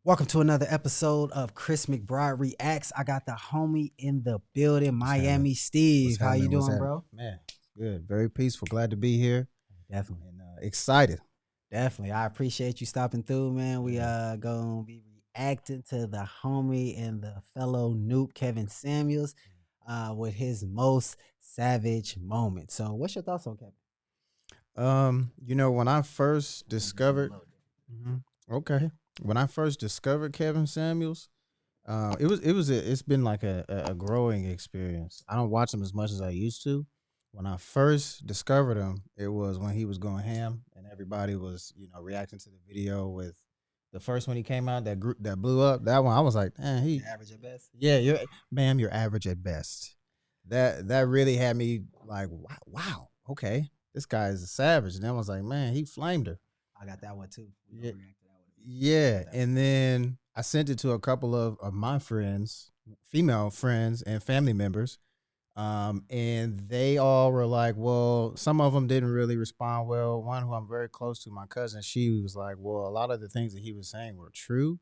Welcome to another episode of Chris McBride Reacts. I got the homie in the building, What's happening? Miami What's Steve. How you happening? doing, bro? Man, good. Very peaceful. Glad to be here Definitely. and excited. Definitely. I appreciate you stopping through, man. We gonna be reacting to the homie and the fellow noob Kevin Samuels with his most savage moment. So what's your thoughts on Kevin? When I first discovered okay. When I first discovered Kevin Samuels, it's been like a growing experience. I don't watch him as much as I used to. When I first discovered him, it was when he was going ham and everybody was, reacting to the video with the first one he came out that group that blew up. That one I was like, man, he Average at best. yeah, you're average at best. That really had me like, wow, okay, this guy is a savage. And then I was like, man, he flamed her. I got that one too. Yeah, yeah. That And then I sent it to a couple of my friends, female friends and family members. And they all were like, well, some of them didn't really respond well. One who I'm very close to, my cousin, she was like, well, a lot of the things that he was saying were true,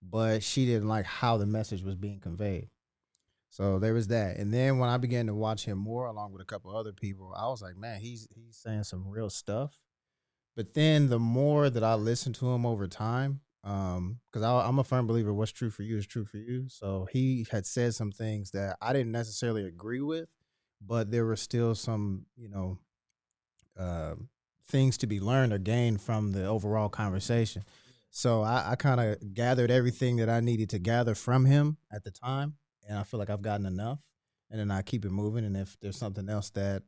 but she didn't like how the message was being conveyed. So there was that. And then when I began to watch him more, along with a couple other people, I was like, man, he's saying some real stuff. But then the more that I listened to him over time, because I'm a firm believer, what's true for you is true for you. So he had said some things that I didn't necessarily agree with, but there were still some, uh, things to be learned or gained from the overall conversation. So I kind of gathered everything that I needed to gather from him at the time, and I feel like I've gotten enough. And then I keep it moving. And if there's something else that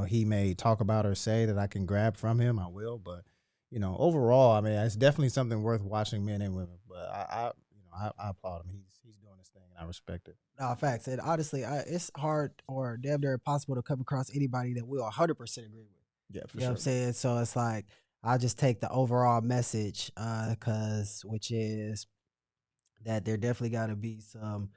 he may talk about or say that I can grab from him, I will. But overall, I mean, it's definitely something worth watching, men and women. But I applaud him. He's doing his thing, and I respect it. No, facts. And honestly, it's hard or damn near impossible to come across anybody that we'll 100% agree with. Yeah, for You know what I'm sure. saying? So it's like, I'll just take the overall message, which is that there definitely got to be some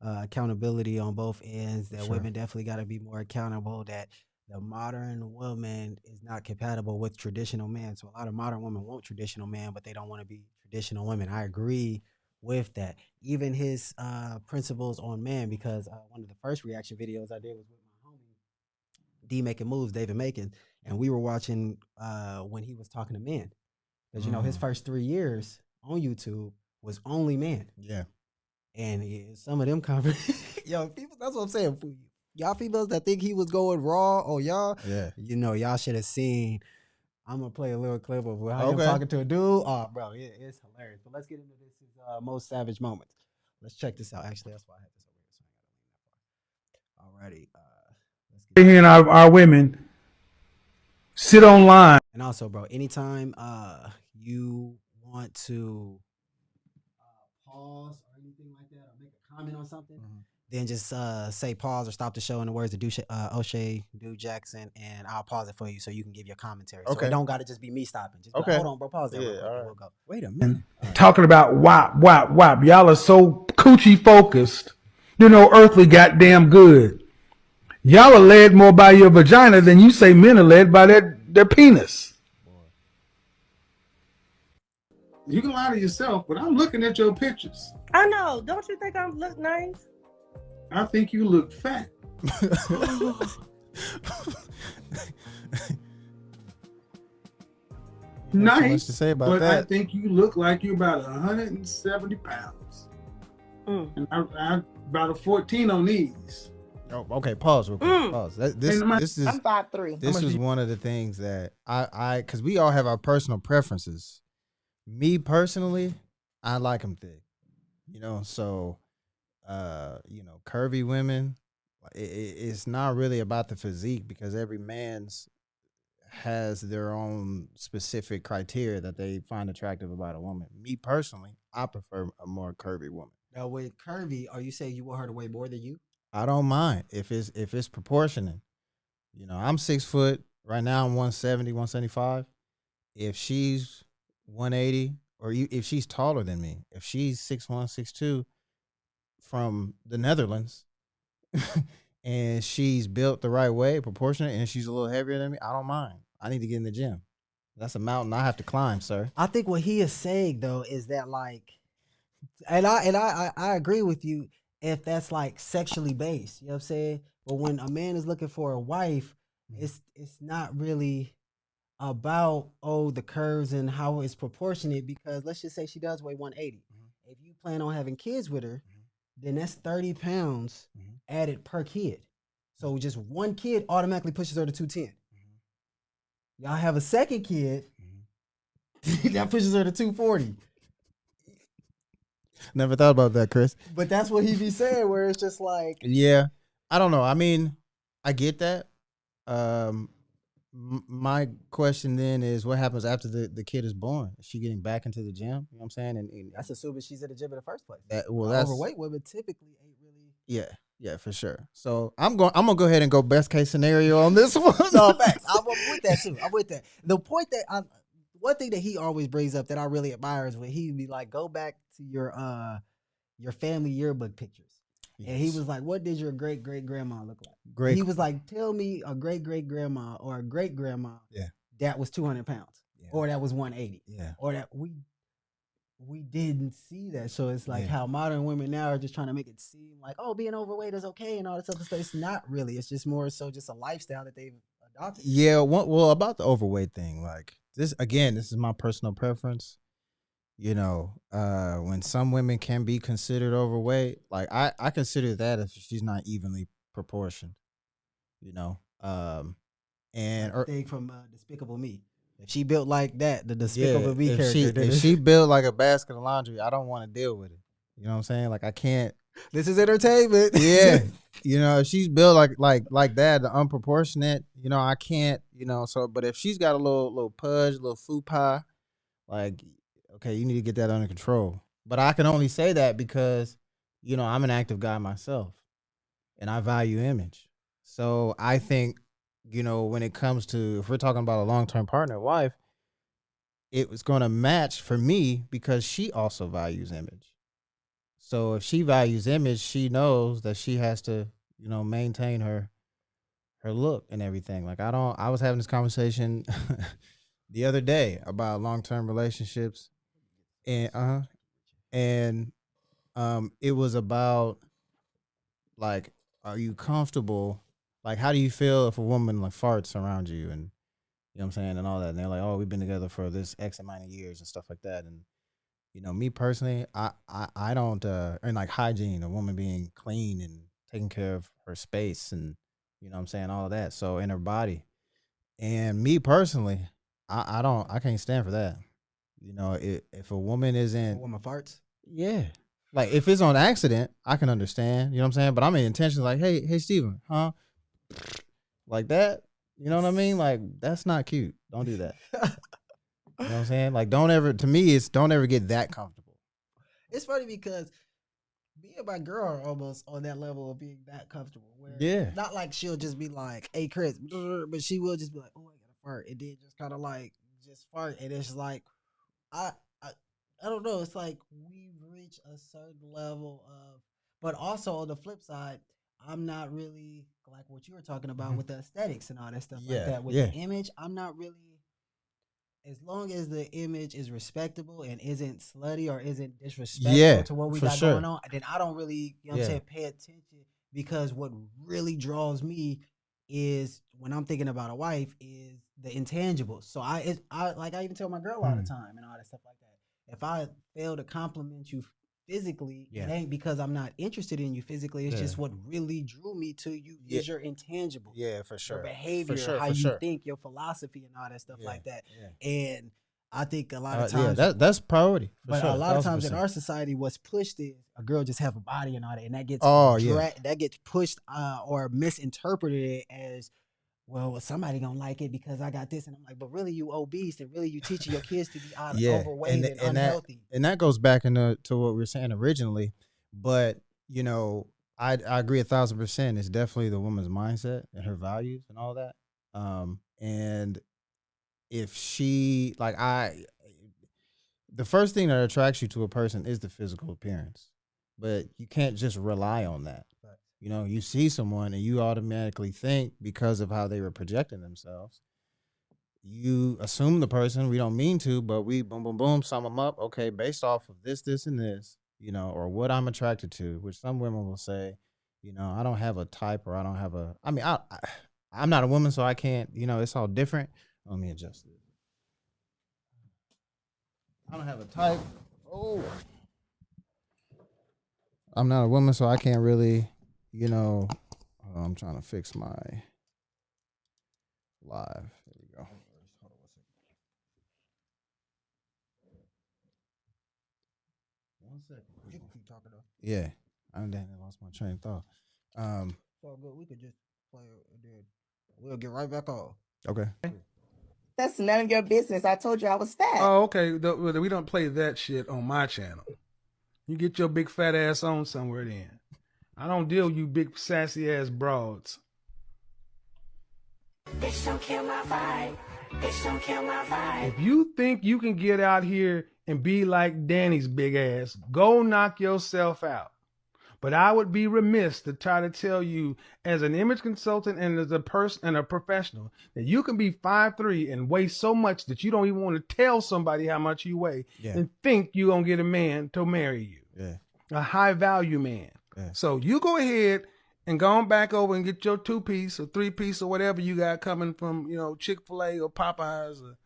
accountability on both ends, For that sure. women definitely got to be more accountable, that the modern woman is not compatible with traditional men. So a lot of modern women want traditional men, but they don't want to be traditional women. I agree with that. Even his principles on men, because one of the first reaction videos I did was with my homie D making moves, David Macon, and we were watching when he was talking to men, because his Mm, first 3 years on YouTube was only men, yeah. and some of them yo, people. That's what I'm saying. Y'all females that think he was going raw, oh y'all, Yeah. y'all should have seen. I'm gonna play a little clip of how him Okay. talking to a dude. Oh, bro, it's hilarious. But let's get into this most savage moments. Let's check this out. Actually, that's why I had this over here, so I gotta lean that far. Alrighty, let's get. Hearing our women sit online. And also, bro, anytime you want to pause or anything like that, or make a comment on something, then just say pause or stop the show in the words of O'Shea Dude Jackson, and I'll pause it for you so you can give your commentary. So it Okay. don't got to just be me stopping. Just be like, Okay. hold on, bro, pause that real Yeah. quick, All and right. we'll go. Wait a minute. Talking about wop, wop, wop. Y'all are so coochie focused, earthly goddamn good. Y'all are led more by your vagina than you say men are led by their penis. You can lie to yourself, but I'm looking at your pictures. I know. Don't you think I look nice? I think you look fat. Not too much Nice to say about but I that. think you look like you're about 170 pounds. And I about a 14 on these. Oh, okay. Pause real quick. Pause. This is I'm 5'3". this is one of the things that because we all have our personal preferences. Me personally, I like them thick. So curvy women. It's not really about the physique because every man's has their own specific criteria that they find attractive about a woman. Me personally, I prefer a more curvy woman. Now, with curvy, are you saying you want her to weigh more than you? I don't mind if it's proportionate. I'm 6 foot right now. I'm 170, 175. If she's 180, or if she's taller than me, if she's 6'1", 6'2", from the Netherlands, and she's built the right way, proportionate, and she's a little heavier than me, I don't mind. I need to get in the gym. That's a mountain I have to climb, sir. I think what he is saying though is that, like, I agree with you if that's like sexually based. You know what I'm saying? But when a man is looking for a wife, it's not really about the curves and how it's proportionate, because let's just say she does weigh 180. If you plan on having kids with her, then that's 30 pounds added per kid. So just one kid automatically pushes her to 210. Y'all have a second kid, that pushes her to 240. Never thought about that, Chris. But that's what he be saying, where it's just like, Yeah, I don't know. I mean, I get that. My question then is, what happens after the kid is born? Is she getting back into the gym? You know what I'm saying? And that's assuming she's at the gym in the first place. that's Overweight women typically ain't really. Yeah, for sure. So I'm gonna go ahead and go best case scenario on this one. No, facts. I'm with that too. I'm with that. The point that one thing that he always brings up that I really admire is when he be like, go back to your family yearbook pictures. Yes. And he was like, what did your great grandma look like? He was like, tell me a great grandma or a great grandma that was 200 pounds or that was 180 or that we didn't see that. So it's like how modern women now are just trying to make it seem like, oh, being overweight is okay and all this other stuff. It's not really. It's just more so just a lifestyle that they've adopted. Yeah. Well, about the overweight thing, like this is my personal preference. You know, when some women can be considered overweight, like I consider that if she's not evenly proportioned. You know, and thing from Despicable Me. If she built like that, the Despicable Me character. If she built like a basket of laundry, I don't want to deal with it. You know what I'm saying? Like I can't. This is entertainment. Yeah, you know, if she's built like that, the unproportionate. You know, I can't. You know, so but if she's got a little pudge, a little fupa, like okay, you need to get that under control. But I can only say that because you know I'm an active guy myself, and I value image. So I think, you know, when it comes to, if we're talking about a long-term partner, wife, it was going to match for me because she also values image. So if she values image, she knows that she has to, you know, maintain her look and everything. Like I was having this conversation the other day about long-term relationships, and it was about like, are you comfortable? Like, how do you feel if a woman like farts around you and you know what I'm saying and all that? And they're like, oh, we've been together for this X amount of years and stuff like that. And you know, me personally, I don't and like hygiene, a woman being clean and taking care of her space and you know what I'm saying, all of that. So in her body. And me personally, I can't stand for that. You know, if a woman isn't a woman farts, yeah. Like if it's on accident, I can understand. You know what I'm saying? But I'm intentionally like, hey, Steven, huh? Like that. You know what I mean? Like that's not cute. Don't do that. You know what I'm saying? Like don't ever get that comfortable. It's funny because me and my girl are almost on that level of being that comfortable. Where not like she'll just be like, hey Chris, but she will just be like, oh, I gotta fart. And then just kind of like just fart. And it's like I don't know. It's like we've reached a certain level of, but also on the flip side, I'm not really like what you were talking about with the aesthetics and all that stuff like that. With the image, I'm not really, as long as the image is respectable and isn't slutty or isn't disrespectful to what we got going on, then I don't really, you know what I'm saying, pay attention, because what really draws me is when I'm thinking about a wife is the intangibles. So I even tell my girl all the time and all that stuff like that. If I fail to compliment you physically, it ain't because I'm not interested in you physically. It's just what really drew me to you is your intangible. Yeah, for sure. Your behavior, how you think, your philosophy, and all that stuff like that. Yeah. And I think a lot of times, that's priority. But a lot of times in our society, what's pushed is a girl just have a body and all that, and that gets that gets pushed or misinterpreted as, well, somebody gonna like it because I got this, and I'm like, but really you obese, and really you teaching your kids to be overweight and unhealthy. That goes back into to what we were saying originally, but you know, I agree 1,000%. It's definitely the woman's mindset and her values and all that. And if she the first thing that attracts you to a person is the physical appearance, but you can't just rely on that. You know, you see someone and you automatically think, because of how they were projecting themselves, you assume the person. We don't mean to, but we boom, boom, boom, sum them up. Okay, based off of this, and this, or what I'm attracted to, which some women will say, I don't have a type, or I don't have a, I mean, I'm not a woman, so I can't, it's all different. Let me adjust it. I don't have a type. Oh, I'm not a woman, so I can't really, I'm trying to fix my live. There we go. One second. You can keep talking though. Yeah, I lost my train of thought. So good. We could just play it. We'll get right back on. Okay. That's none of your business. I told you I was fat. Oh, okay. We don't play that shit on my channel. You get your big fat ass on somewhere then. I don't deal with you big sassy ass broads. Bitch, don't kill my vibe. Bitch, don't kill my vibe. If you think you can get out here and be like Danny's big ass, go knock yourself out. But I would be remiss to try to tell you, as an image consultant and as a person and a professional, that you can be 5'3" and weigh so much that you don't even want to tell somebody how much you weigh, and think you're going to get a man to marry you. Yeah. A high value man. Yeah. So you go ahead and go on back over and get your 2-piece or 3-piece or whatever you got coming from, Chick-fil-A or Popeyes or,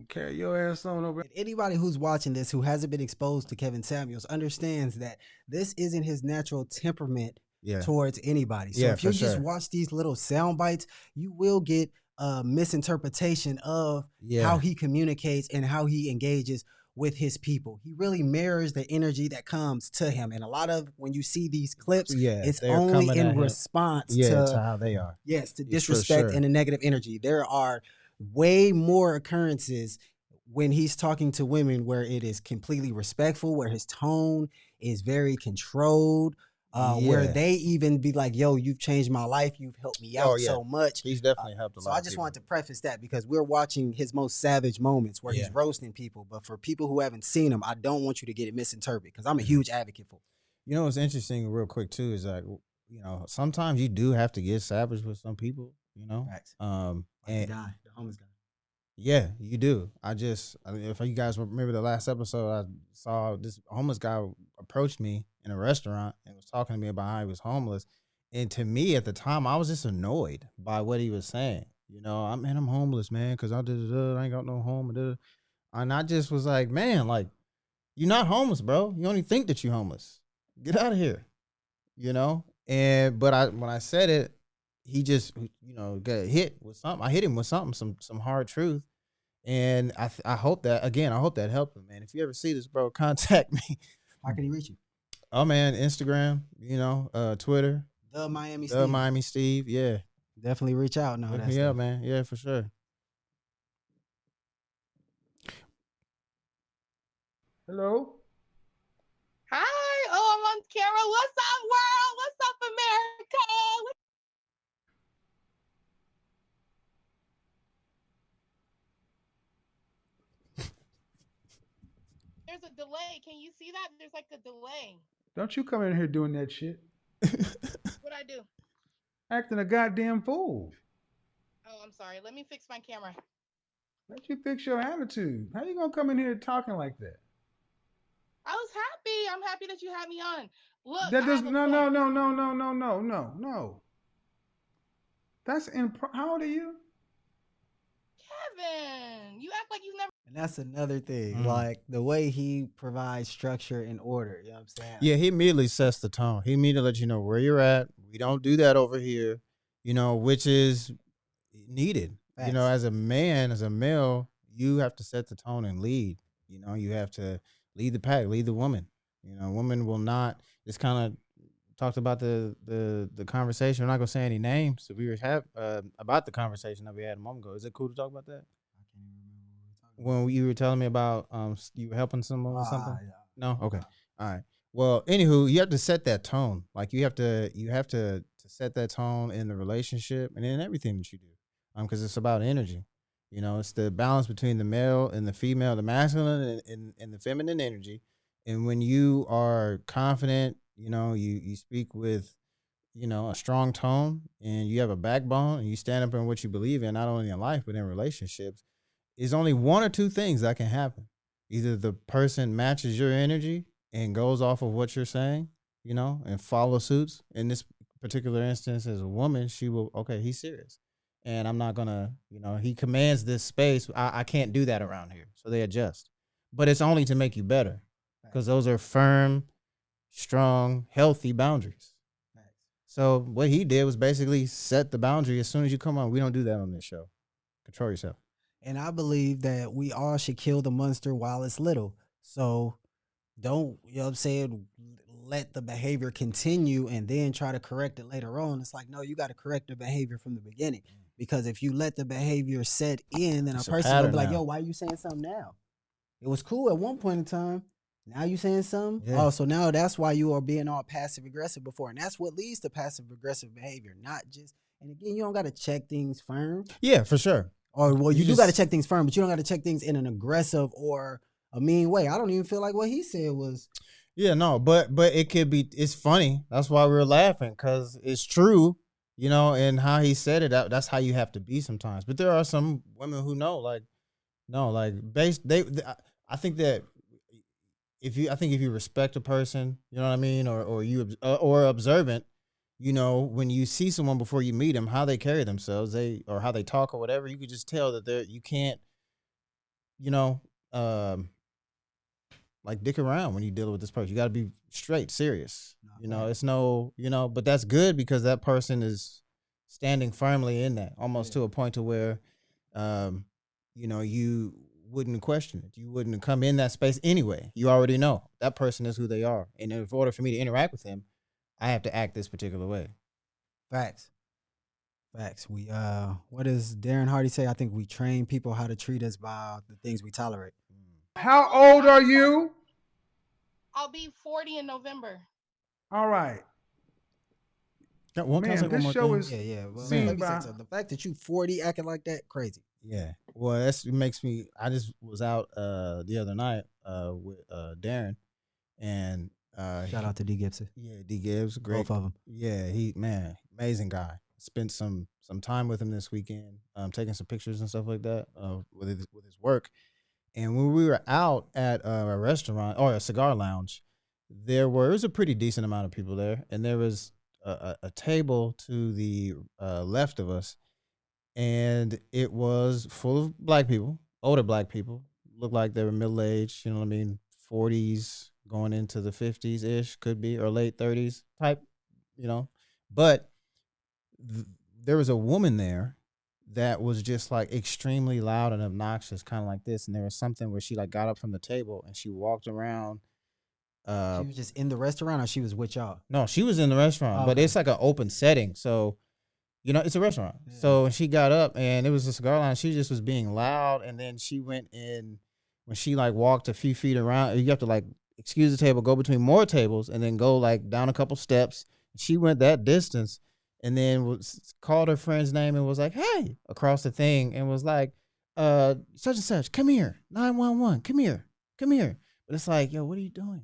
carry your ass on over. Anybody who's watching this who hasn't been exposed to Kevin Samuels understands that this isn't his natural temperament towards anybody. So if you just watch these little sound bites, you will get a misinterpretation of how he communicates and how he engages with his people. He really mirrors the energy that comes to him. And a lot of when you see these clips, it's only in response to how they are. Yes, to disrespect and a negative energy. There are way more occurrences when he's talking to women where it is completely respectful, where his tone is very controlled, where they even be like, yo, you've changed my life. You've helped me out so much. He's definitely helped a lot. So I just wanted to preface that because we're watching his most savage moments where he's roasting people. But for people who haven't seen him, I don't want you to get it misinterpreted because I'm a huge advocate for it. What's interesting real quick too is like, sometimes you do have to get savage with some people, Facts. And the homeless guy. Yeah, you do. If you guys remember the last episode, I saw this homeless guy approached me in a restaurant and was talking to me about how he was homeless. And to me at the time, I was just annoyed by what he was saying. I'm homeless, man, because I ain't got no home. And I just was like, man, like, you're not homeless, bro. You only think that you're homeless. Get out of here, But when I said it, he just, got hit with something. I hit him with something, some hard truth. And I hope that helped him, man. If you ever see this, bro, contact me. How can he reach you? Oh, man, Instagram, Twitter. The Miami Steve, yeah. Definitely reach out. No, that's yeah, man. Yeah, for sure. Hello? Hi. Oh, I'm on camera. What's up, world? What's up, America? There's a delay. Can you see that? There's like a delay. Don't you come in here doing that shit. What'd I do? Acting a goddamn fool. Oh, I'm sorry. Let me fix my camera. Let you fix your attitude. How you gonna come in here talking like that? I was happy. I'm happy that you had me on. Look, that does no. That's how old are you? Kevin, you act like you've never. And that's another thing, like the way he provides structure and order. You know what I'm saying? Yeah, he immediately sets the tone. He immediately lets you know where you're at. We don't do that over here, which is needed. Facts. As a man, as a male, you have to set the tone and lead. You have to lead the pack, lead the woman. Women will not. It's kind of talked about the conversation. I'm not gonna say any names. So we were about the conversation that we had a moment ago. Is it cool to talk about that? I can't even remember what we were talking about. When you were telling me about you were helping someone or something. Yeah. No, okay, all right. Well, anywho, you have to set that tone. Like you have to set that tone in the relationship and in everything that you do. Because it's about energy. It's the balance between the male and the female, the masculine and the feminine energy. And when you are confident, you speak with, a strong tone and you have a backbone and you stand up in what you believe in, not only in life, but in relationships, is only one or two things that can happen. Either the person matches your energy and goes off of what you're saying, and follow suits. In this particular instance, as a woman, she will, okay, he's serious. And I'm not gonna, he commands this space. I can't do that around here. So they adjust. But it's only to make you better. Because those are firm, strong, healthy boundaries. So what he did was basically set the boundary. As soon as you come on, we don't do that on this show. Control yourself. And I believe that we all should kill the monster while it's little. So don't, what I'm saying, let the behavior continue and then try to correct it later on. It's like, no, you got to correct the behavior from the beginning. Because if you let the behavior set in, then a person will be like, yo, why are you saying something now? It was cool at one point in time. Now you saying something? Yeah. Oh, so now that's why you are being all passive aggressive before. And that's what leads to passive aggressive behavior. Not just, and again, you don't got to check things firm. Yeah, for sure. Or, well, you do got to check things firm, but you don't got to check things in an aggressive or a mean way. I don't even feel like what he said was. Yeah, no, but it could be, it's funny. That's why we were laughing, because it's true, and how he said it, that's how you have to be sometimes. But there are some women who know, I think that if you respect a person, you know what I mean, or observant, when you see someone before you meet them, how they carry themselves, or how they talk or whatever, you could just tell that you can't, dick around when you deal with this person. You got to be straight, serious. It's no, but that's good because that person is standing firmly in that, almost to a point to where, you wouldn't question it. You wouldn't come in that space anyway. You already know that person is who they are. And in order for me to interact with him, I have to act this particular way. Facts. We what does Darren Hardy say? I think we train people how to treat us by the things we tolerate. How old are you? I'll be 40 in November. All right. Man, this show is Well, the fact that you 40 acting like that, crazy. Yeah. Well, it makes me. I just was out the other night with Darren, and shout out to D Gibson. Yeah, D Gibbs, great. Both of them. Yeah, amazing guy. Spent some time with him this weekend, taking some pictures and stuff like that with his work. And when we were out at a restaurant or a cigar lounge, there was a pretty decent amount of people there, and there was a table to the left of us, and it was full of black people, older black people, looked like they were middle-aged, 40s going into the 50s-ish, could be, or late 30s type, but there was a woman there that was just like extremely loud and obnoxious, kind of like this. And there was something where she got up from the table and she walked around. She was just in the restaurant, or she was with y'all? No, she was in the restaurant, but it's like an open setting. So, it's a restaurant. Yeah. So when she got up and it was a cigar lounge, she just was being loud. And then she went in, when she walked a few feet around, you have to excuse the table, go between more tables, and then go down a couple steps. She went that distance. And then called her friend's name and was like, hey, across the thing, and was like, such and such, come here, 911, come here. But it's like, yo, what are you doing?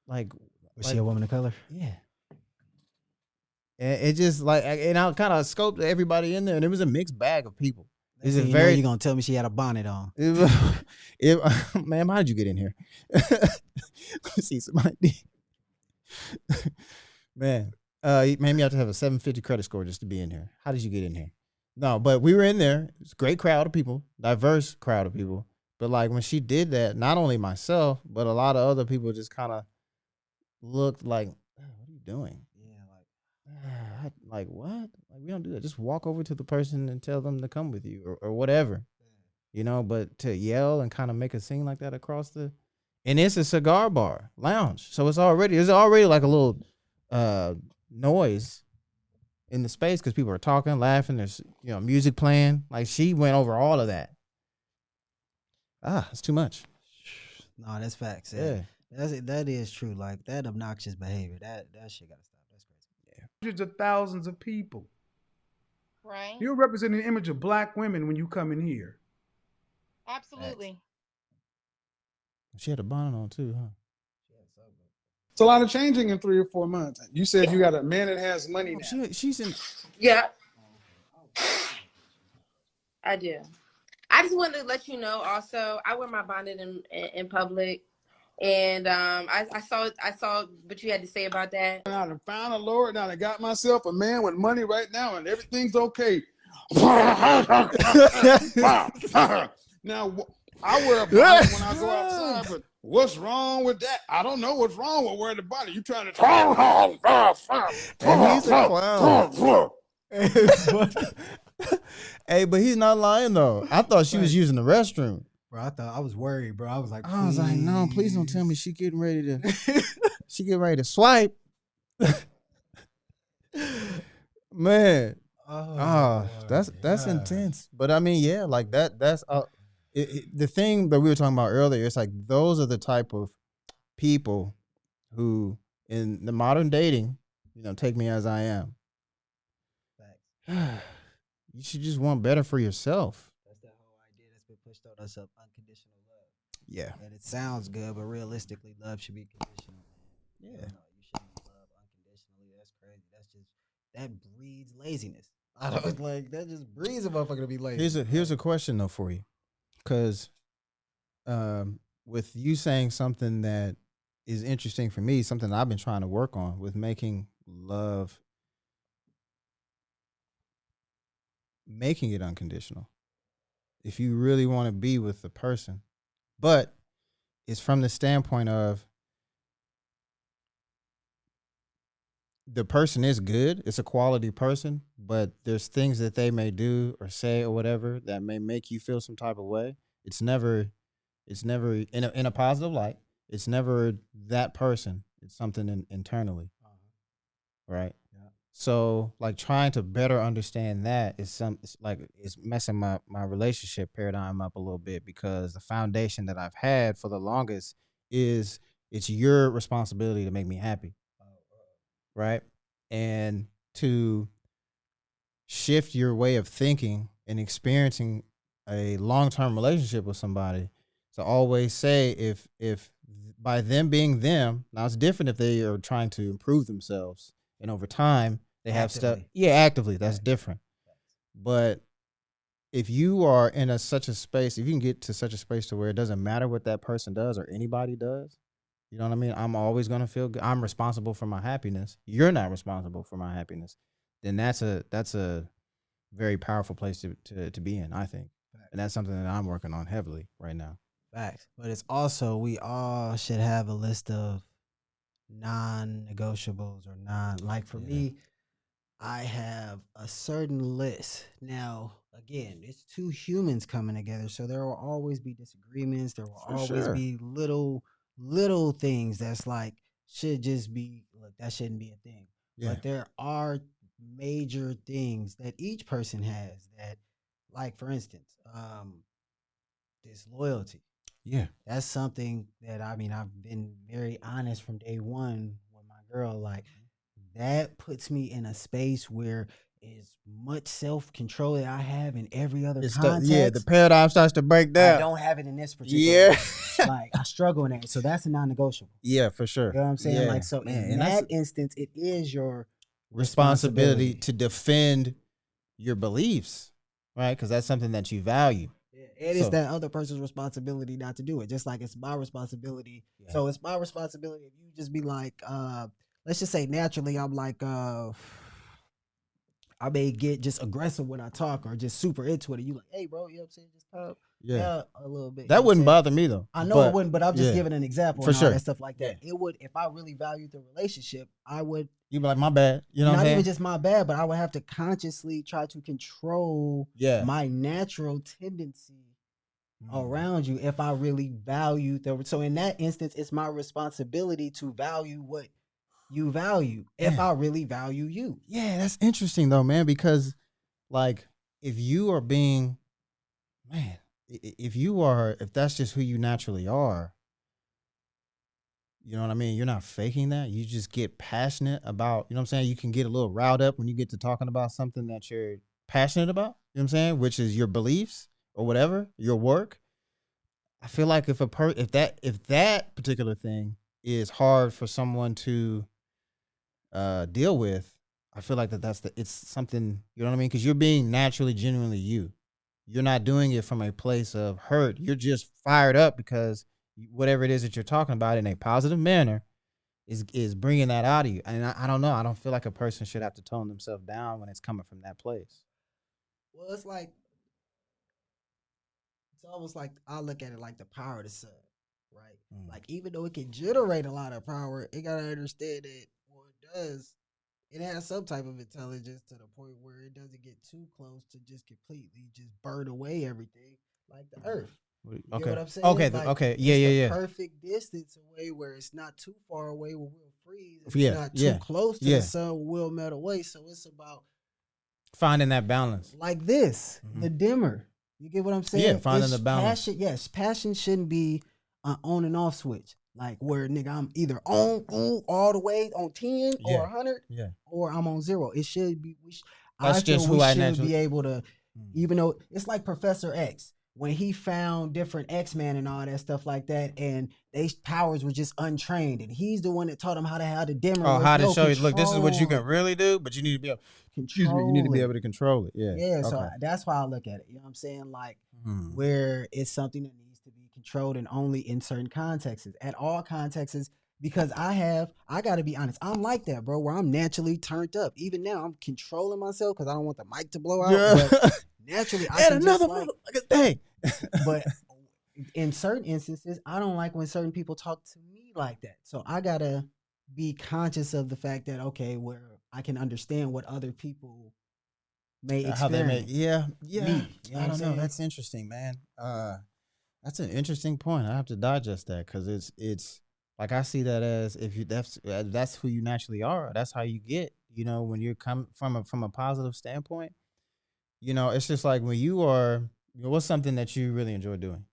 Was she a woman of color? Yeah. And it just and I kind of scoped everybody in there, and it was a mixed bag of people. Is it very? You gonna tell me she had a bonnet on? Ma'am, how did you get in here? Let me see somebody. Man. Maybe you have to have a 750 credit score just to be in here. How did you get in here? No, but we were in there. It's a great crowd of people, diverse crowd of people. But when she did that, not only myself, but a lot of other people just kind of looked like, oh, what are you doing? Yeah, what? We don't do that. Just walk over to the person and tell them to come with you or whatever, But to yell and kind of make a scene like that across and it's a cigar bar lounge, so it's already like a little noise in the space because people are talking, laughing. There's music playing. She went over all of that. It's too much. No, that's facts. Yeah, that is true. That obnoxious behavior. That shit gotta stop. That's crazy. Yeah, hundreds of thousands of people. Right. You're representing the image of black women when you come in here. Absolutely. She had a bonnet on too, huh? It's a lot of changing in 3 or 4 months. You said you got a man that has money now. She's in. Yeah. I do. I just wanted to let you know also, I wear my bonnet in public And I saw what you had to say about that. And I done found the Lord. Now I got myself a man with money right now, and everything's okay. Now I wear a bonnet when I go outside, but what's wrong with that? I don't know what's wrong with wearing the bonnet. You trying to And he's a clown. Hey, but he's not lying though. I thought she was using the restroom. Bro, I was worried, bro. I was like, no, please don't tell me she getting ready to swipe. Man. That's intense. But I mean, yeah, like that's the thing that we were talking about earlier. It's like those are the type of people who in the modern dating, take me as I am. You should just want better for yourself. That's the whole idea that's been pushed on us of unconditional love. Yeah. And it sounds good, but realistically, love should be conditional. Yeah. You shouldn't love unconditionally. That's crazy. That breeds laziness. I don't like that. Just breeds a motherfucker to be lazy. Here's a question though for you, because with you saying something that is interesting for me, something I've been trying to work on with making it unconditional. If you really want to be with the person, but it's from the standpoint of the person is good, it's a quality person, but there's things that they may do or say or whatever that may make you feel some type of way. It's never in a positive light. It's never that person. It's something internally, right? Yeah. So like trying to better understand that it's messing my relationship paradigm up a little bit, because the foundation that I've had for the longest is it's your responsibility to make me happy. Right? And to shift your way of thinking and experiencing a long-term relationship with somebody, to always say if by them being them, now it's different if they are trying to improve themselves and over time they have stuff. Yeah, actively, that's different. But if you are in such a space, if you can get to such a space to where it doesn't matter what that person does or anybody does, you know what I mean? I'm always going to feel good. I'm responsible for my happiness. You're not responsible for my happiness. Then that's a very powerful place to be in, I think. And that's something that I'm working on heavily right now. Facts. But it's also, we all should have a list of non-negotiables or like for me, I have a certain list. Now, again, it's two humans coming together, so there will always be disagreements. There will always be little things that's like should just be, look, that shouldn't be a thing. Yeah. But there are major things that each person has that, like for instance, disloyalty. Yeah. That's something that I've been very honest from day one with my girl. Like that puts me in a space where as much self-control that I have in every other context. The paradigm starts to break down. I don't have it in this particular like I struggle in that. So that's a non-negotiable. Yeah, for sure. You know what I'm saying? Yeah. Like, so in that instance, it is your responsibility to defend your beliefs, right? Because that's something that you value. It is that other person's responsibility not to do it. Just like it's my responsibility. Yeah. So it's my responsibility if you just be like, let's just say naturally I'm like, I may get just aggressive when I talk or just super into it. And you like, hey, bro, you know what I'm saying? Just talk. Yeah, a little bit. That wouldn't bother me, though. I know it wouldn't, but I'm just giving an example. For sure. That stuff like that. It would, if I really valued the relationship, I would. You'd be like, my bad. You know what I'm saying? Not even just my bad, but I would have to consciously try to control my natural tendency around you if I really valued the. So in that instance, it's my responsibility to value what you value if I really value you. Yeah, that's interesting though, man, because like if you are being, man, if that's just who you naturally are, you know what I mean? You're not faking that. You just get passionate about, you know what I'm saying? You can get a little riled up when you get to talking about something that you're passionate about, you know what I'm saying? Which is your beliefs or whatever, your work. I feel like if that particular thing is hard for someone to deal with, I feel like it's something, you know what I mean? Because you're being naturally, genuinely you. You're not doing it from a place of hurt. You're just fired up because whatever it is that you're talking about in a positive manner is bringing that out of you. And I don't know. I don't feel like a person should have to tone themselves down when it's coming from that place. Well, it's like it's almost like I look at it like the power of the sun, right? Like even though it can generate a lot of power, it gotta understand that what it does, it has some type of intelligence to the point where it doesn't get too close to just completely just burn away everything like the earth. You get what I'm saying? Okay. Like, Okay. it's Yeah. the Yeah. Yeah. perfect distance away where it's not too far away where we'll freeze. It's Yeah, not yeah, too close to yeah. the sun where we'll melt away. So it's about Finding that balance. like this, the dimmer. You get what I'm saying? Yeah, finding It's the balance. Passion, yes, passion shouldn't be an on and off switch. Like where nigga, I'm either on all the way on 10 or 100, Yeah. or I'm on 0. It should be. That's I feel just we who I should naturally be able to, even though it's like Professor X when he found different X-Men and all that stuff like that, and they powers were just untrained, and he's the one that taught them how to dimmer. Oh, was, how to yo, show you? Look, this is what you control can really do, but you need to be able. Excuse me. You need to be able to control it. Yeah. Yeah, Okay. so that's why I look at it. You know what I'm saying? Like Mhm. where it's something that needs to be controlled and only in certain contexts. At all contexts, because I gotta be honest, I'm like that, bro, where I'm naturally turned up. Even now, I'm controlling myself because I don't want the mic to blow out. Yeah. But naturally, I And can another just like, motherfucking thing. but in certain instances, I don't like when certain people talk to me like that. So I gotta be conscious of the fact that okay, where I can understand what other people may experience. How they make? Yeah. Me, you know I what I'm don't know. saying? That's interesting, man. That's an interesting point. I have to digest that because it's like I see that as if you that's who you naturally are. That's how you get. You know, when you're come from a positive standpoint. You know, it's just like when you are. What's something that you really enjoy doing?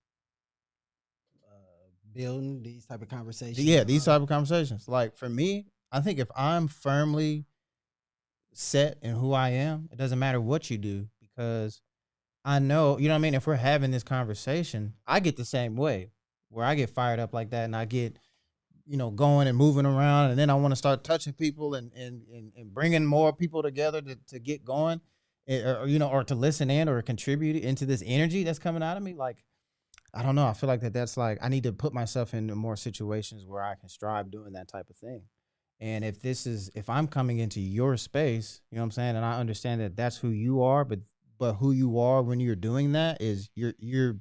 Building these type of conversations. Yeah, these type of conversations. Like for me, I think if I'm firmly set in who I am, it doesn't matter what you do because I know, you know what I mean? If we're having this conversation, I get the same way where I get fired up like that and I get, going and moving around and then I want to start touching people and bringing more people together to get going or to listen in or contribute into this energy that's coming out of me. Like, I don't know. I feel like that's like, I need to put myself into more situations where I can strive doing that type of thing. And if I'm coming into your space, you know what I'm saying? And I understand that that's who you are, but who you are when you're doing that is you're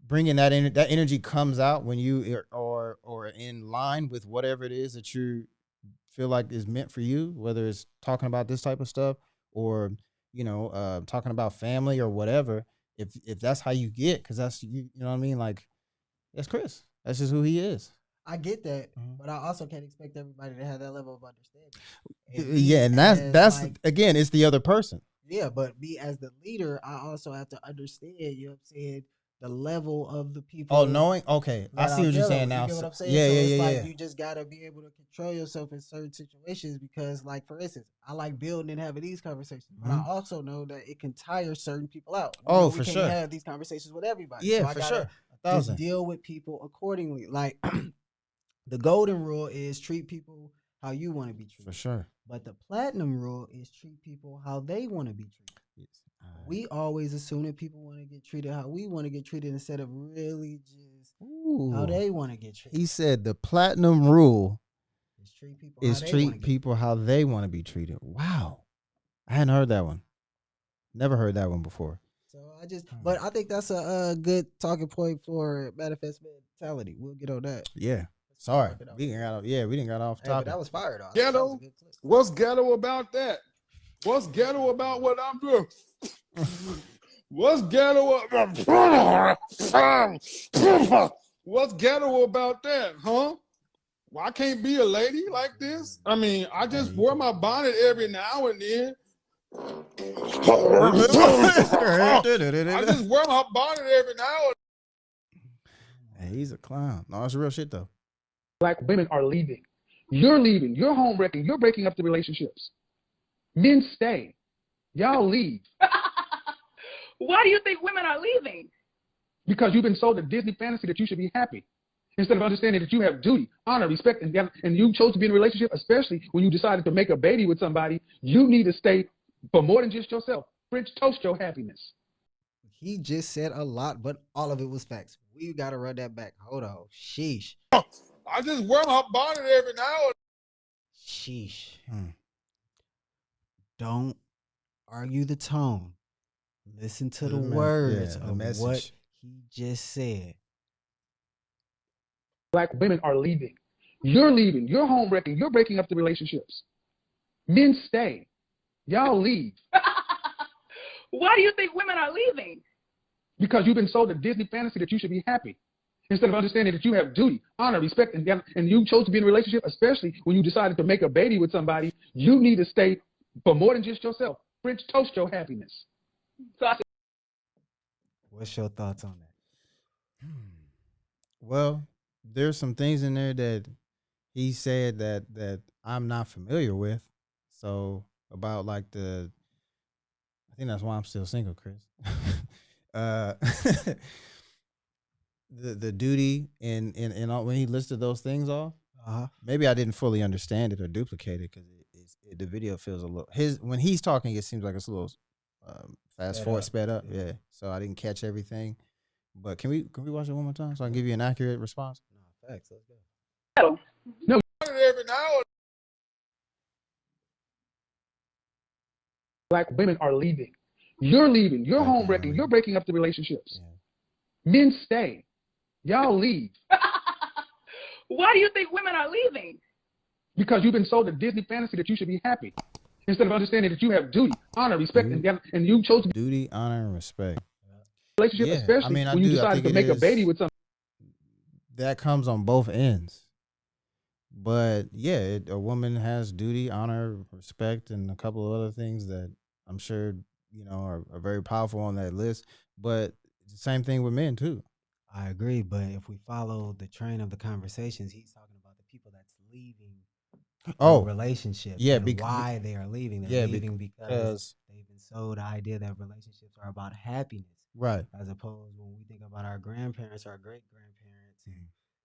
bringing that energy comes out when you are in line with whatever it is that you feel like is meant for you, whether it's talking about this type of stuff or, talking about family or whatever. If that's how you get, because that's you know what I mean? Like, that's Chris. That's just who he is. I get that, Mhm. but I also can't expect everybody to have that level of understanding. Yeah, and that's like, again, it's the other person. yeah, but me as the leader, I also have to understand, you know what I'm saying, the level of the people. Oh, knowing? Okay. I that see I'm what you're dealing saying with. now. You get what I'm saying? Yeah, So yeah, it's yeah, like yeah. you just gotta be able to control yourself in certain situations because, like, for instance, I like building and having these conversations, but I also know that it can tire certain people out. Oh, we for can't sure. have these conversations with everybody. Yeah, So I for gotta sure. just 1,000. deal with people accordingly. Like the golden rule is treat people how you want to be treated. For sure. But the platinum rule is treat people how they want to be treated. Yes. We always assume that people want to get treated how we want to get treated instead of really just how Ooh. they want to get treated. He said the platinum rule Is treat people is how they treat want to people how they want to be treated. Wow. I hadn't heard that one. Never heard that one before. So but I think that's a good talking point for manifest mentality. We'll get on that. Yeah. Sorry. We didn't got off Hey, but topic. that was fire though. That was Ghetto? a good clip. What's ghetto about that? What's ghetto about what I'm doing? What's ghetto about What's ghetto about that, huh? Well, I can't be a lady like this. I mean, I just wear my bonnet every now and then. I just wear my bonnet every now and Hey, he's a clown. No, that's real shit though. Black women are leaving. You're leaving. You're home wrecking. You're breaking up the relationships. Men stay. Y'all leave. Why do you think women are leaving? Because you've been sold a Disney fantasy that you should be happy. Instead of understanding that you have duty, honor, respect, and you chose to be in a relationship, especially when you decided to make a baby with somebody, you need to stay for more than just yourself. French toast your happiness. He just said a lot, but all of it was facts. We gotta run that back. Hold on. Sheesh. I just wear my bonnet every now and Sheesh. Don't argue the tone. Listen to the words the of what message. he just said. Black women are leaving. You're leaving. You're home wrecking. You're breaking up the relationships. Men stay. Y'all leave. Why do you think women are leaving? Because you've been sold a Disney fantasy that you should be happy. Instead of understanding that you have duty, honor, respect, and you chose to be in a relationship, especially when you decided to make a baby with somebody, you need to stay for more than just yourself. French toast your happiness. So I What's your thoughts on that? Well, there's some things in there that he said that I'm not familiar with. So about like I think that's why I'm still single, Chris. uh, the duty and all, when he listed those things off, maybe I didn't fully understand it or duplicate it because the video feels a little when he's talking, it seems like it's a little sped up. Yeah, so I didn't catch everything. But can we watch it one more time so I can give you an accurate response? No, facts. Let's go. settle. No, every now and black women are leaving. You're leaving. You're home wrecking. You're breaking up the relationships. Men stay. Y'all leave. Why do you think women are leaving? Because you've been sold a Disney fantasy that you should be happy. Instead of understanding that you have duty, honor, respect, and you chose to be duty, honor, and respect. Relationship, especially when you decided to make a baby with somebody. That comes on both ends. But yeah, a woman has duty, honor, respect, and a couple of other things that I'm sure are very powerful on that list. But it's the same thing with men too. I agree, but if we follow the train of the conversations, he's talking about the people that's leaving relationships. Yeah, and why they are leaving. They're leaving because they've been sold the idea that relationships are about happiness. Right. As opposed when we think about our grandparents, our great grandparents,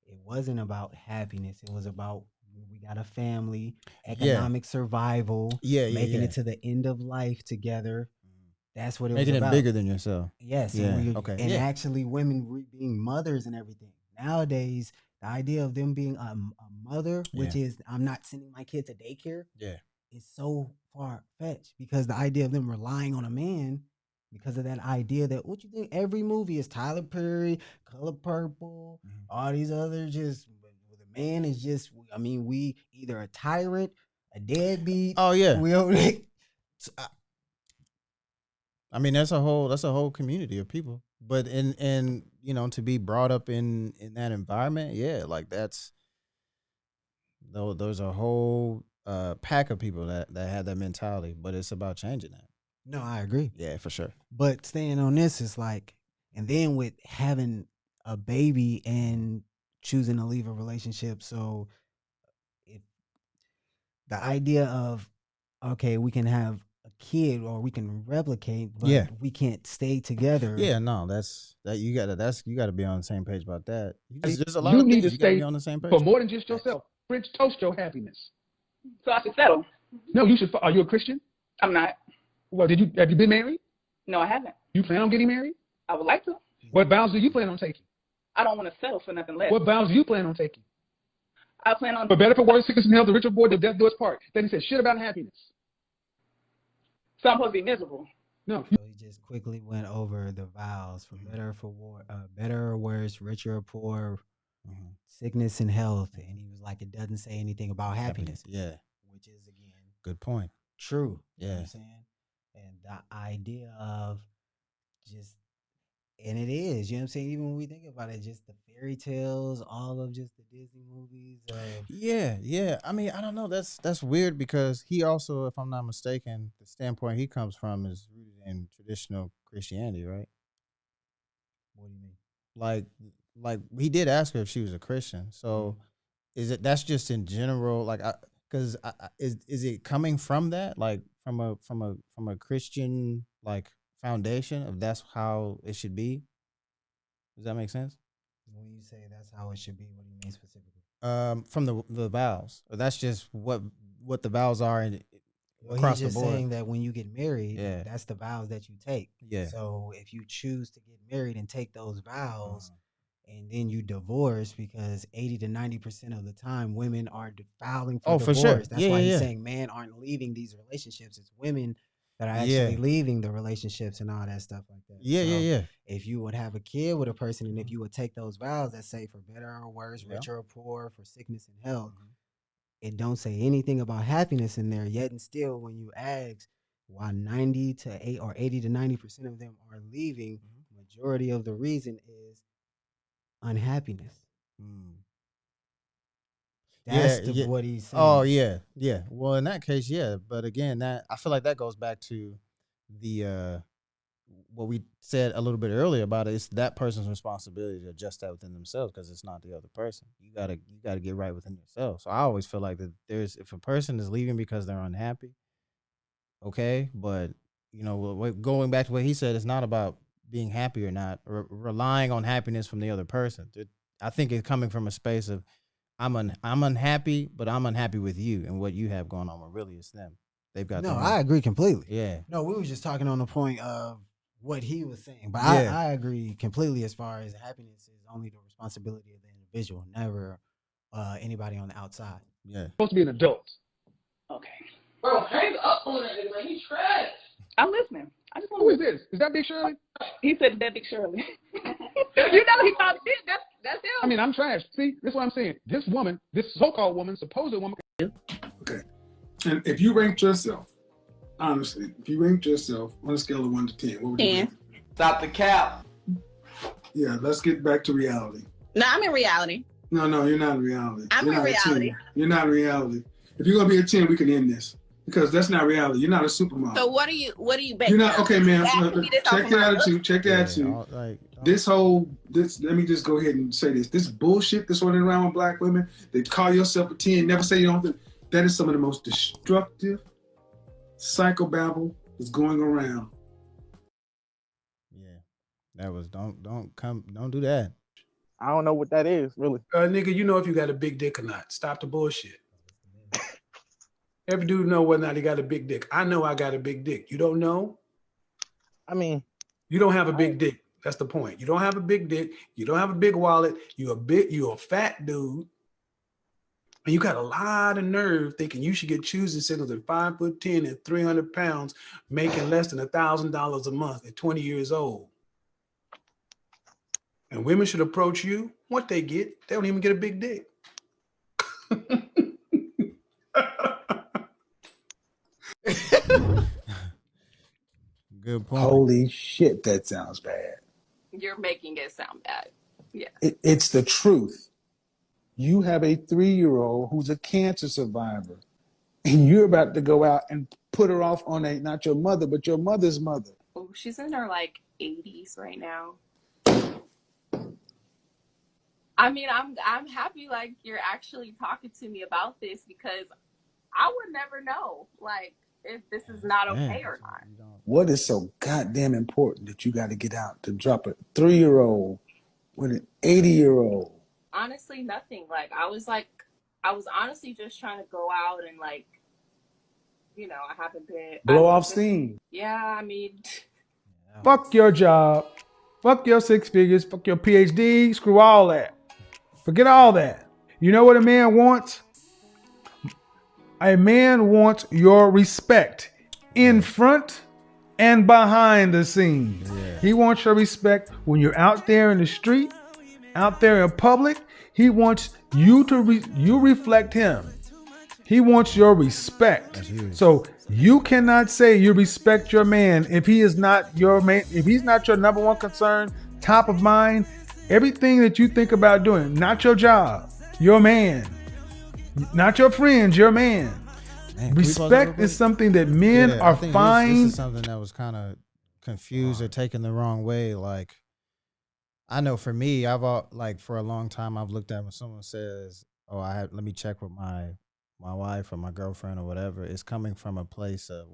it wasn't about happiness. It was about we got a family, economic survival, making it to the end of life together. That's what it was about. Making it bigger than yourself. Yes. Yeah. And actually women being mothers and everything. Nowadays, the idea of them being a mother, which is I'm not sending my kid to daycare, is so far fetched because the idea of them relying on a man because of that idea that what you think every movie is Tyler Perry, Color Purple, all these other just the man is just we either a tyrant, a deadbeat. Oh yeah. I mean that's a whole community of people. But in to be brought up in that environment, like there's a whole pack of people that have that mentality, but it's about changing that. No, I agree. Yeah, for sure. But staying on this is like, and then with having a baby and choosing to leave a relationship. So if the idea of, okay, we can have a kid or we can replicate, but we can't stay together. Yeah, no, you gotta be on the same page about that. There's a lot you of need things to you gotta stay be on the same page for more than just yourself. French toast your happiness. So I should settle. No, you should. Are you a Christian? I'm not. Well, have you been married? No, I haven't. You plan on getting married? I would like to. What vows do you plan on taking? I don't want to settle for nothing less. What vows do you plan on taking? I plan on. For better, for worse, sickness and health, the rich or poor, the death do us part. Then he said shit about happiness. So I'm supposed to be miserable. No. So he just quickly went over the vows for better, better or worse, richer or poor, sickness and health, and he was like, it doesn't say anything about happiness. Yeah, which is again good point. True. Yeah, you know what I'm saying, and the idea of just, and it is, you know what I'm saying. Even when we think about it, just the fairy tales, all of just the Disney movies. Yeah. I mean, I don't know. That's weird because he also, if I'm not mistaken, the standpoint he comes from is rooted in traditional Christianity, right? What do you mean? Like he did ask her if she was a Christian. So that's just in general, like, because is it coming from that, like from a Christian like foundation of that's how it should be? Does that make sense? When you say that's how it should be, what do you mean specifically? From the vows. That's just what the vows are Well, across he's the just board. saying that when you get married, Yeah. that's the vows that you take. Yeah. So if you choose to get married and take those vows, and then you divorce, because 80 to 90% of the time women are filing for Oh, for sure. divorce. That's Yeah, why yeah, he's yeah. saying men aren't leaving these relationships. It's women that are Yeah. actually leaving the relationships and all that stuff like that. Yeah, So yeah, yeah. if you would have a kid with a person, and if you would take those vows that say for better or worse, Yeah. rich or poor, for sickness and health, it don't say anything about happiness in there. Yet and still, when you ask why 90 to 8 or 80 to 90% of them are leaving, majority of the reason is unhappiness. That's Yeah. what he's saying. Oh, yeah, yeah. Well, in that case, yeah. But again, that I feel like that goes back to the what we said a little bit earlier about it. It's that person's responsibility to adjust that within themselves, because it's not the other person. You gotta get right within yourself. So I always feel like that if a person is leaving because they're unhappy, okay, but going back to what he said, it's not about being happy or not, or relying on happiness from the other person. I think it's coming from a space of I'm unhappy, but I'm unhappy with you and what you have going on. When really it's them. They've got No, their own. I agree completely. Yeah. No, we were just talking on the point of what he was saying. But Yeah. I agree completely as far as happiness is only the responsibility of the individual, never anybody on the outside. Yeah. Supposed to be an adult. Okay. Bro, hang up on that nigga, man. He's trash. I'm listening. I just want Who is this? Is that Big Shirley? He said that Big Shirley. You know he thought it. That's him. I mean, I'm trash. See, this is what I'm saying. This woman, this so-called woman, supposed woman. Okay. And if you ranked yourself, honestly, if you ranked yourself on a scale of 1 to 10, what would you rank? Stop the cap. Yeah, let's get back to reality. No, I'm in reality. No, you're not in reality. I'm You're in not a reality. 10. You're not in reality. If you're gonna be a 10, we can end this. Because that's not reality. You're not a supermodel. So what are you basing? You're not okay, man. Check the attitude. Check the attitude. Let me just go ahead and say this. This bullshit that's running around with black women, they call yourself a 10, never say you don't. That is some of the most destructive psychobabble that's going around. Yeah. That was don't do that. I don't know what that is, really. Nigga, you know if you got a big dick or not. Stop the bullshit. Every dude know whether or not he got a big dick. I know I got a big dick. You don't know? I mean, you don't have a big dick. That's the point. You don't have a big dick. You don't have a big wallet. You're a fat dude. And you got a lot of nerve thinking you should get choosing signals at 5'10" and 300 pounds, making less than $1,000 a month at 20 years old. And women should approach you. What they get, they don't even get a big dick. Good point. Holy shit, that sounds bad. You're making it sound bad. Yeah. It's the truth. You have a 3-year-old who's a cancer survivor, and you're about to go out and put her off on not your mother, but your mother's mother. Oh, she's in her 80s right now. I mean, I'm happy you're actually talking to me about this, because I would never know if this is not okay or not. What is so goddamn important that you got to get out to drop a 3-year-old with an 80-year-old? Honestly, nothing. I was honestly just trying to go out and I haven't been blow off steam. Yeah, I mean, fuck your job, fuck your 6 figures, fuck your PhD, screw all that. Forget all that. You know what a man wants? A man wants your respect in front and behind the scenes. Yeah. He wants your respect when you're out there in the street, out there in public. He wants you to you reflect him. He wants your respect. So you cannot say you respect your man if he is not your man, if he's not your number one concern, top of mind. Everything that you think about doing, not your job, your man, not your friends, your man. Respect is something that men are fine. This is something that was kind of confused or taken the wrong way. I know for me, I've for a long time I've looked at when someone says, "Oh, let me check with my wife or my girlfriend or whatever." It's coming from a place of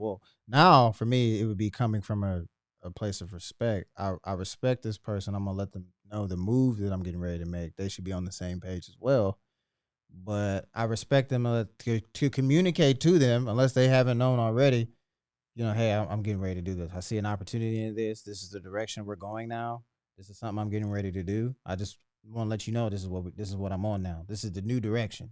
now for me it would be coming from a place of respect. I respect this person. I'm gonna let them know the move that I'm getting ready to make. They should be on the same page as well. but I respect them to communicate to them unless they haven't known already. You know, hey, I'm getting ready to do this. I see an opportunity in this. This is the direction we're going now. This is something I'm getting ready to do. I just want to let you know this is what I'm on now. This is the new direction,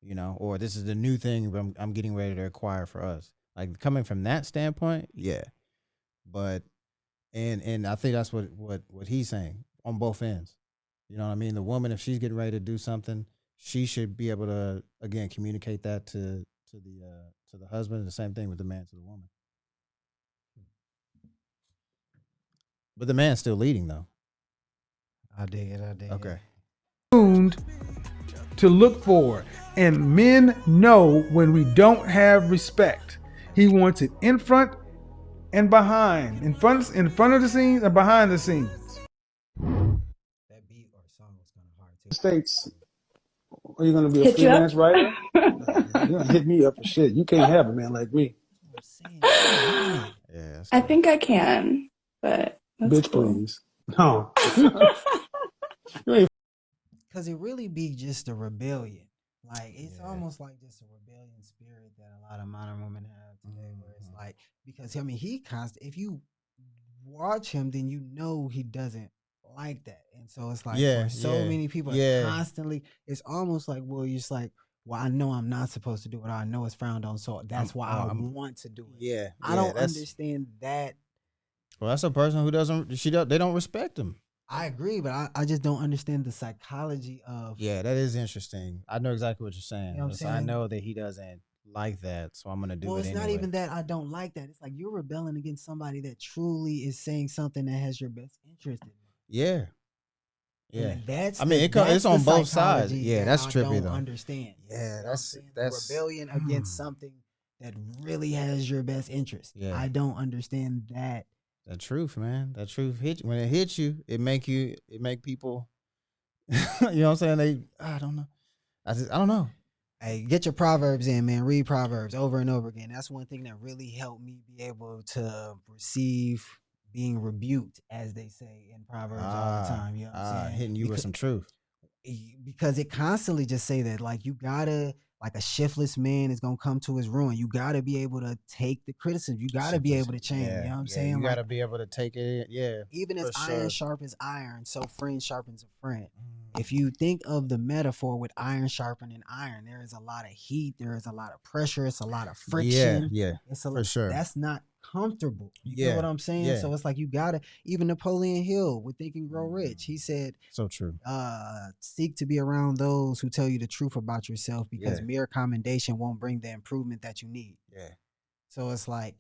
you know, or this is the new thing I'm getting ready to acquire for us. Like coming from that standpoint, yeah. But and I think that's what he's saying on both ends. You know what I mean? The woman, if she's getting ready to do something, she should be able to again communicate that to the husband. The same thing with the man to the woman. But the man's still leading though. I dig it. Okay. Tuned to look for, and men know when we don't have respect. He wants it in front and behind, in front of the scenes and behind the scenes. That beat or song was kind of hard too. States, are you going to be a Hit you freelance up? writer? You're going to hit me up for shit. You can't have a man like me. I'm saying, she hitting it. Yeah. I think I can, but that's Bitch, cool. please. No. Because it really be just a rebellion. Like, it's almost like just a rebellion spirit that a lot of modern women have today, where it's like, because, I mean, if you watch him, then you know he doesn't like that. And so it's like, for so many people, constantly, it's almost like, well, you're just like, well, I know I'm not supposed to do it. I know it's frowned on, so that's why I want to do it. Yeah. I don't understand that. Well, that's a person who they don't respect him. I agree, but I just don't understand the psychology of. Yeah, that is interesting. I know exactly what you're saying. You know what I'm saying? I know that he doesn't like that, so I'm gonna do it. Well, it's not even that I don't like that. It's like you're rebelling against somebody that truly is saying something that has your best interest in. Yeah. Yeah. That's it's on both sides. Yeah, that's trippy though. Understand? Yeah, that's rebellion against something that really has your best interest. Yeah. I don't understand that. The truth, man. That truth hit when it hits you, it make people you know what I'm saying? I don't know. I don't know. Hey, get your Proverbs in, man. Read Proverbs over and over again. That's one thing that really helped me be able to receive being rebuked, as they say in Proverbs all the time. You know what I'm saying? Hitting you with some truth. Because it constantly just say that, like, you gotta, like, a shiftless man is gonna come to his ruin. You gotta be able to take the criticism. You gotta be able to change. You know what I'm saying? You gotta be able to take it. Yeah. Even as iron sharpens iron, so friend sharpens a friend. If you think of the metaphor with iron sharpening iron, there is a lot of heat, there is a lot of pressure, it's a lot of friction. Yeah, it's a for sure. That's not comfortable. You get what I'm saying? Yeah. So it's like you gotta, even Napoleon Hill with Think and Grow Rich, he said, so true. Seek to be around those who tell you the truth about yourself, because mere commendation won't bring the improvement that you need. Yeah. So it's like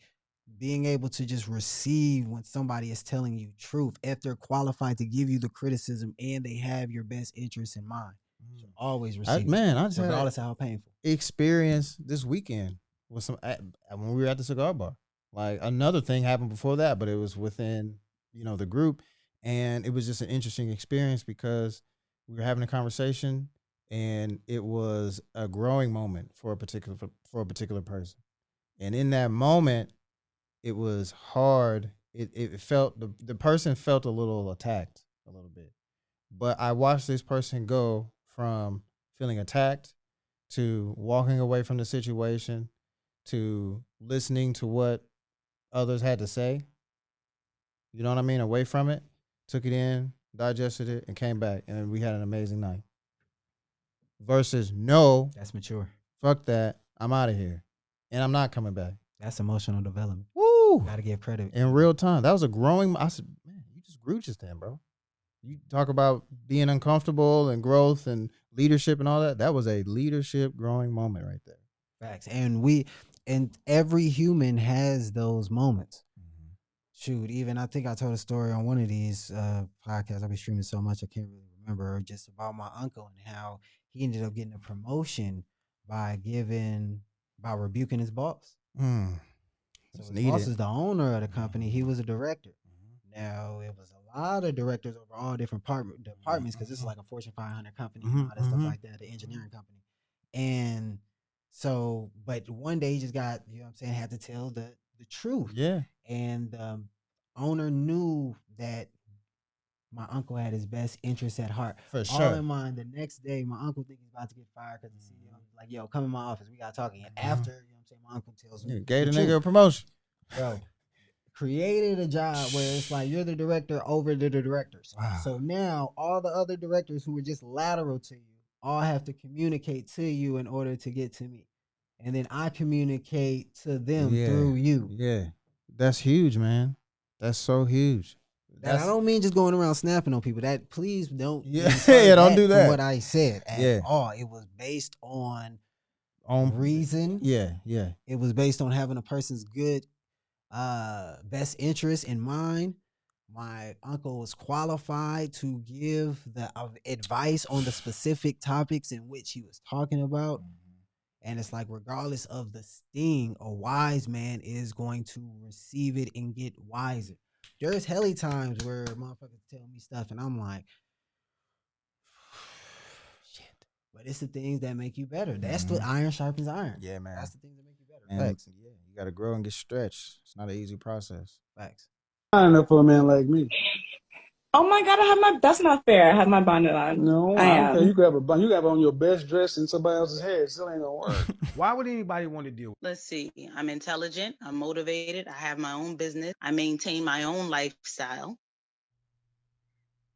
being able to just receive when somebody is telling you truth, if they're qualified to give you the criticism and they have your best interests in mind. So always receive regardless of how painful. Experience this weekend with some when we were at the cigar bar. Like, another thing happened before that, but it was within, the group, and it was just an interesting experience because we were having a conversation and it was a growing moment for a particular person. And in that moment, it was hard. It felt the person felt a little attacked a little bit. But I watched this person go from feeling attacked to walking away from the situation to listening to what others had to say. You know what I mean? Away from it, took it in, digested it, and came back, and we had an amazing night. Versus, no, that's mature. Fuck that. I'm out of here, and I'm not coming back. That's emotional development. Woo! Gotta give credit in real time. That was a growing. I said, man, you just grew just then, bro. You talk about being uncomfortable and growth and leadership and all that. That was a leadership growing moment right there. Facts. And every human has those moments. Mm-hmm. Shoot, even I think I told a story on one of these podcasts. I've been streaming so much I can't really remember, just about my uncle and how he ended up getting a promotion by rebuking his boss. So his boss is the owner of the company. He was a director. Now, it was a lot of directors over all different departments, because this is like a Fortune 500 company and all that stuff like that, the engineering company. And so, but one day he just got, had to tell the truth. Yeah. And the owner knew that my uncle had his best interest at heart. For All sure. in mind, the next day, my uncle thinks he's about to get fired because the CEO is like, yo, come in my office. We got to talk again. After, you know what I'm saying, my uncle tells me. Gave the truth. nigga a promotion. Bro, created a job where it's like you're the director over the directors. Wow. So now all the other directors who were just lateral to you all have to communicate to you in order to get to me. And then I communicate to them through you. Yeah. That's huge, man. That's so huge. And I don't mean just going around snapping on people. That please don't. Yeah, don't do that. From what I said at all. It was based on reason. Yeah. It was based on having a person's good best interest in mind. My uncle was qualified to give the advice on the specific topics in which he was talking about. And it's like, regardless of the sting, a wise man is going to receive it and get wiser. There's helly times where motherfuckers tell me stuff and I'm like, shit. But it's the things that make you better. That's the iron sharpens iron. Yeah, man. That's the things that make you better. Man, yeah, you got to grow and get stretched. It's not an easy process. Facts. Not enough for a man like me. Oh my God, that's not fair. I have my bonnet on. No, I don't care. You can have a bun. You have on your best dress in somebody else's head. It still ain't gonna work. Why would anybody want to deal with? Let's see. I'm intelligent. I'm motivated. I have my own business. I maintain my own lifestyle.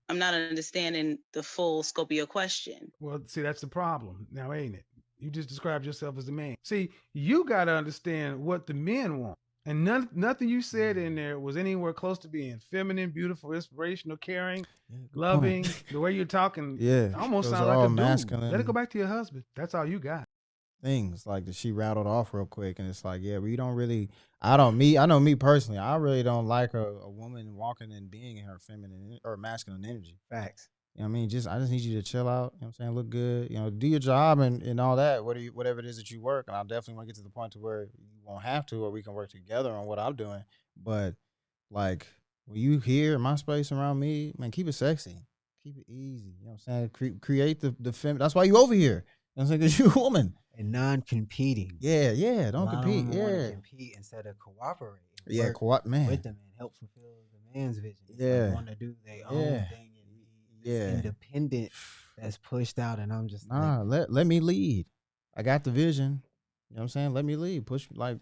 I'm not understanding the full scope of your question. Well, see, that's the problem now, ain't it? You just described yourself as a man. See, you got to understand what the men want. And nothing you said in there was anywhere close to being feminine, beautiful, inspirational, caring, loving. The way you're talking, almost sound like a masculine. Dude. Let it go back to your husband. That's all you got. Things like that she rattled off real quick, and it's like, we don't really. I know me personally. I really don't like a woman walking and being in her feminine or masculine energy. Facts. You know what I mean? I just need you to chill out. You know what I'm saying? Look good. You know, do your job and all that. Whatever it is that you work. And I definitely want to get to the point to where you won't have to, or we can work together on what I'm doing. But like when you here in my space around me, man, keep it sexy. Keep it easy. You know what I'm saying? Create the feminine. That's why you over here. You know what I'm saying? Because you're a woman. And non-competing. Yeah. Don't compete. Compete instead of cooperate. Man. With them and help fulfill the man's vision. Like want to do their own thing. Independent that's pushed out, and I'm just let me lead. I got the vision. You know what I'm saying? Let me lead. Push me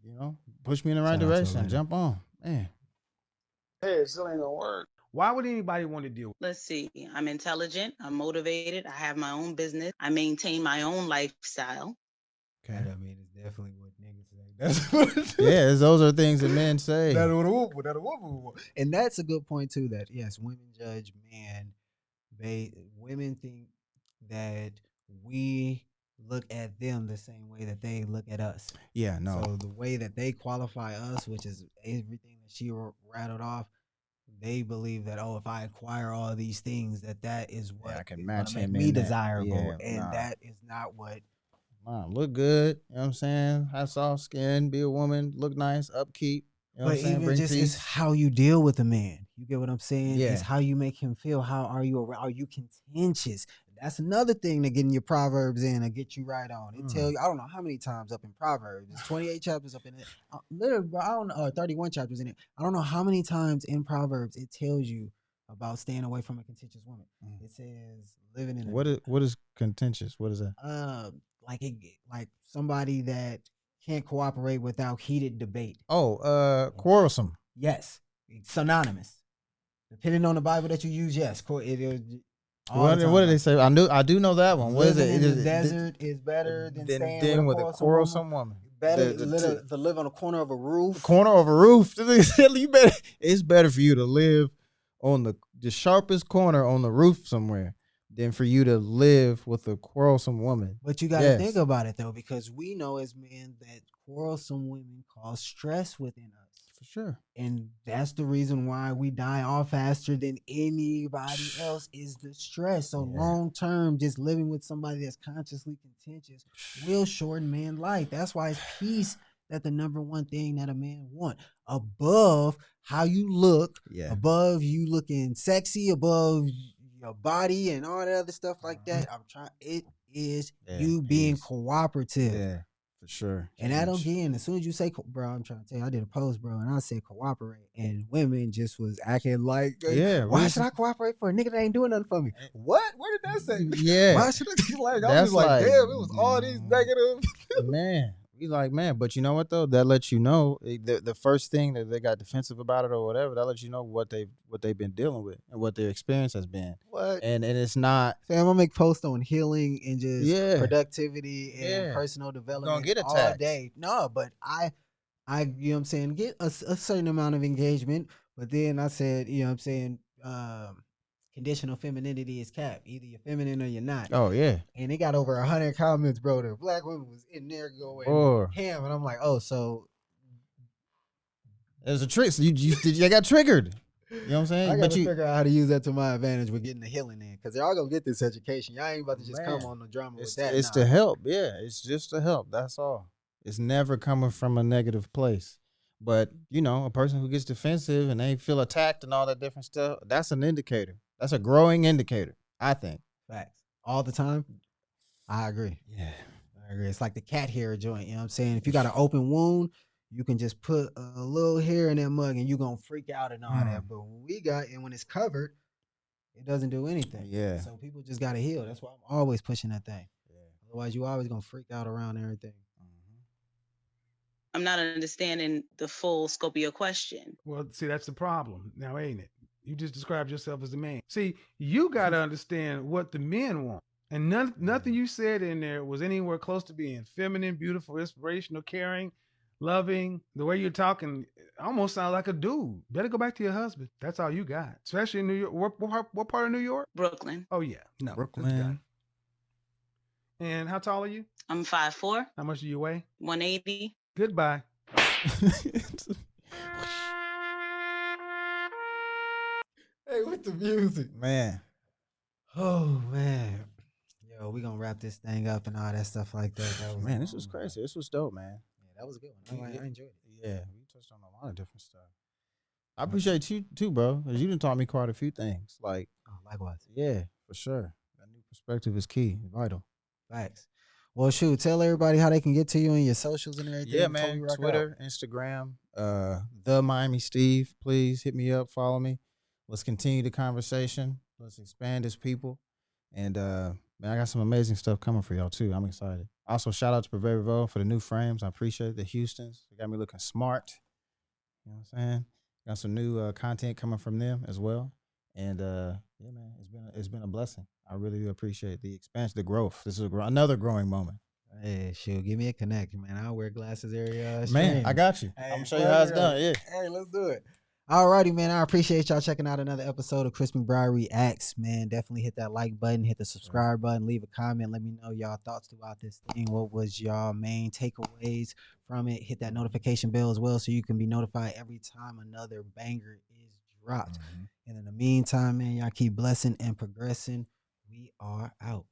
in the right direction. Jump on. Man. Hey, it still ain't gonna work. Why would anybody want to deal with? Let's see. I'm intelligent. I'm motivated. I have my own business. I maintain my own lifestyle. Okay. I mean, it's definitely what niggas say. That's what those are things that men say. And that's a good point too. That yes, women judge men. Women think that we look at them the same way that they look at us. Yeah, no. So the way that they qualify us, which is everything that she rattled off, they believe that if I acquire all of these things, that is what I can match him make me desirable, that is not what. Look good, you know what I'm saying? Have soft skin, be a woman, look nice, upkeep. You know but even Bring just peace. It's how you deal with a man. You get what I'm saying? Yeah. It's how you make him feel. How are you around? Are you contentious? That's another thing to getting your Proverbs in and get you right on. It tell you, I don't know how many times up in Proverbs. There's 28 chapters up in it. Literally, I don't know, 31 chapters in it. I don't know how many times in Proverbs it tells you about staying away from a contentious woman. It says living in what is contentious? What is that? Like somebody that can't cooperate without heated debate. Quarrelsome. Yes, synonymous. Depending on the Bible that you use, yes. What do they say? I do know that one. What is it? The desert is better than staying with a quarrelsome woman. Better to live on a corner of a roof. It's better for you to live on the sharpest corner on the roof somewhere than for you to live with a quarrelsome woman. But you got to think about it, though, because we know as men that quarrelsome women cause stress within us. For sure. And that's the reason why we die off faster than anybody else is the stress. So long term, just living with somebody that's consciously contentious will shorten man's life. That's why it's peace that the number one thing that a man want. Above how you look, above you looking sexy, above your body and all that other stuff like that. It is you being cooperative. For sure. And that again, as soon as you say, bro, I'm trying to tell you, I did a post, bro, and I said cooperate, and women just was acting like, why should I cooperate for a nigga that ain't doing nothing for me? What? Where did that say? Yeah. Why should I be like? I That's was like, like, damn, it was all these negative. Man, we like, man, but you know what though? That lets you know the first thing that they got defensive about it or whatever. That lets you know what they've been dealing with and what their experience has been. What? And it's not. Sam, I'm gonna make posts on healing and just productivity and personal development get all attacked. day. No, but I, you know what I'm saying, get a certain amount of engagement. But then I said, you know what I'm saying, conditional femininity is cap. Either you're feminine or you're not. Oh yeah. And it got over 100 comments, bro. The black woman was in there going ham, and I'm like, oh, so there's a trick. So you got triggered. You know what I'm saying? I gotta figure out how to use that to my advantage with getting the healing in, because y'all gonna get this education. Y'all ain't about to just come on the drama with that. It's to help. Yeah, it's just to help. That's all. It's never coming from a negative place. But you know, a person who gets defensive and they feel attacked and all that different stuff, that's an indicator. That's a growing indicator, I think. Facts. All the time. I agree. Yeah, I agree. It's like the cat hair joint. You know what I'm saying? If you got an open wound, you can just put a little hair in that mug and you're going to freak out and all that. But when we got, and when it's covered, it doesn't do anything. Yeah. So people just got to heal. That's why I'm always pushing that thing. Yeah. Otherwise, you always going to freak out around everything. I'm not understanding the full scope of your question. Well, see, that's the problem now, ain't it? You just described yourself as a man. See, you got to understand what the men want. And nothing you said in there was anywhere close to being feminine, beautiful, inspirational, caring, loving. The way you're talking almost sounds like a dude. Better go back to your husband. That's all you got. Especially in New York. What part of New York? Brooklyn. Oh, yeah. No. Brooklyn. And how tall are you? I'm 5'4". How much do you weigh? 180. Goodbye. Hey, with the music. Man. Oh, man. Yo, we gonna wrap this thing up and all that stuff like that. Man, this was crazy. This was dope, man. Yeah, that was a good one. I enjoyed it. Yeah, we touched on a lot of different stuff. I appreciate you too, bro, because you done taught me quite a few things. Like, likewise. Yeah, for sure. That new perspective is key, vital. Facts. Well, shoot, tell everybody how they can get to you and your socials and everything. Yeah, man. Twitter, Instagram, the Miami Steve. Please hit me up, follow me. Let's continue the conversation. Let's expand as people. And man, I got some amazing stuff coming for y'all too. I'm excited. Also, shout out to Purveyor Revo for the new frames. I appreciate it. The Houstons. They got me looking smart. You know what I'm saying? Got some new content coming from them as well. And yeah, man, it's been a blessing. I really do appreciate the expansion, the growth. This is another growing moment. Hey, shoot, give me a connect, man. I'll wear glasses every man, I got you. Hey, I'm gonna show you how it's done. Yeah. Hey, let's do it. Alrighty, man. I appreciate y'all checking out another episode of Chris McBride Reacts, man. Definitely hit that like button, hit the subscribe button, leave a comment. Let me know y'all thoughts throughout this thing. What was y'all main takeaways from it? Hit that notification bell as well so you can be notified every time another banger is dropped. And in the meantime, man, y'all keep blessing and progressing. We are out.